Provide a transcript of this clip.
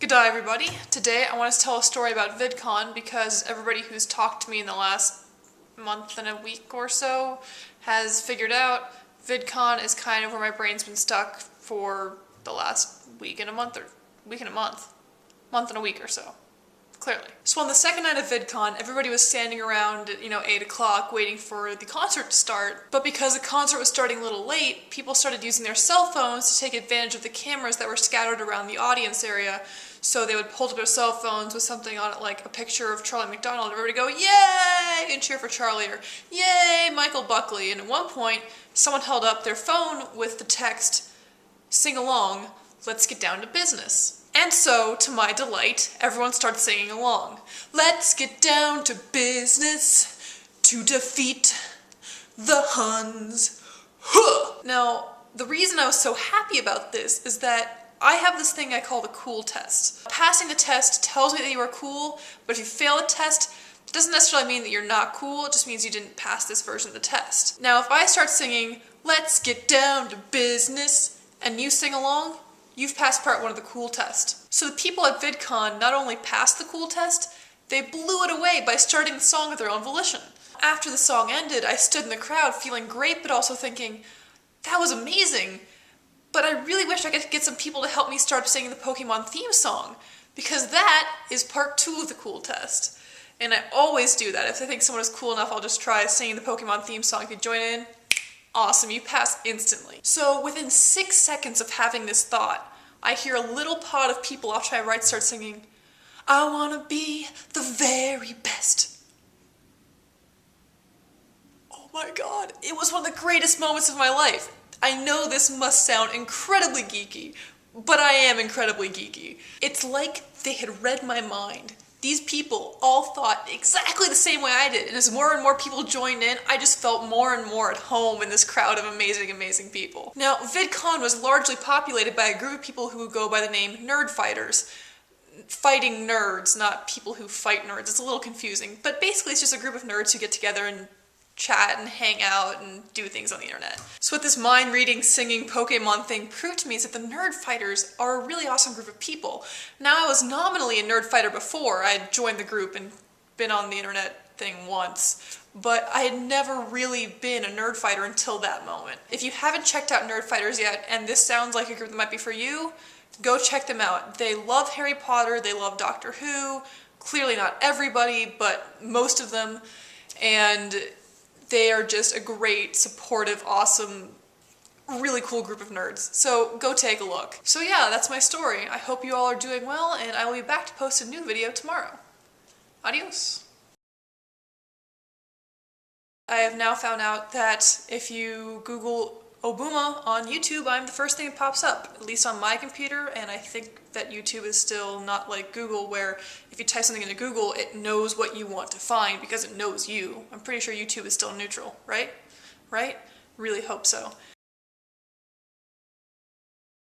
G'day everybody. Today I want to tell a story about VidCon because everybody who's talked to me in the last month and a week or so has figured out VidCon is kind of where my brain's been stuck for the last week and a month month and a week or so. Clearly. So on the second night of VidCon, everybody was standing around at, 8 o'clock waiting for the concert to start. But because the concert was starting a little late, people started using their cell phones to take advantage of the cameras that were scattered around the audience area. So they would hold up their cell phones with something on it like a picture of Charlie McDonald, and everybody would go, "Yay!" and cheer for Charlie, or "Yay, Michael Buckley." And at one point, someone held up their phone with the text, "Sing along, let's get down to business." And so, to my delight, everyone starts singing along. Let's get down to business to defeat the Huns. Huh! Now, the reason I was so happy about this is that I have this thing I call the cool test. Passing the test tells me that you are cool, but if you fail the test, it doesn't necessarily mean that you're not cool, it just means you didn't pass this version of the test. Now, if I start singing, "Let's get down to business," and you sing along, you've passed part one of the cool test. So the people at VidCon not only passed the cool test, they blew it away by starting the song of their own volition. After the song ended, I stood in the crowd feeling great, but also thinking, that was amazing, but I really wish I could get some people to help me start singing the Pokemon theme song, because that is part two of the cool test. And I always do that. If I think someone is cool enough, I'll just try singing the Pokemon theme song. If you join in, awesome, you pass instantly. So within 6 seconds of having this thought, I hear a little pod of people off to my right start singing, "I wanna be the very best." Oh my god, it was one of the greatest moments of my life. I know this must sound incredibly geeky, but I am incredibly geeky. It's like they had read my mind. These people all thought exactly the same way I did, and as more and more people joined in, I just felt more and more at home in this crowd of amazing, amazing people. Now, VidCon was largely populated by a group of people who go by the name Nerdfighters. Fighting nerds, not people who fight nerds. It's a little confusing, but basically it's just a group of nerds who get together and chat and hang out and do things on the internet. So what this mind-reading, singing Pokemon thing proved to me is that the Nerdfighters are a really awesome group of people. Now, I was nominally a Nerdfighter before. I had joined the group and been on the internet thing once, but I had never really been a Nerdfighter until that moment. If you haven't checked out Nerdfighters yet, and this sounds like a group that might be for you, go check them out. They love Harry Potter, they love Doctor Who, clearly not everybody, but most of them, and they are just a great, supportive, awesome, really cool group of nerds. So go take a look. So yeah, that's my story. I hope you all are doing well, and I will be back to post a new video tomorrow. Adios. I have now found out that if you Google Obuma on YouTube, I'm the first thing that pops up, at least on my computer, and I think that YouTube is still not like Google, where if you type something into Google, it knows what you want to find because it knows you. I'm pretty sure YouTube is still neutral, right? Right? Really hope so.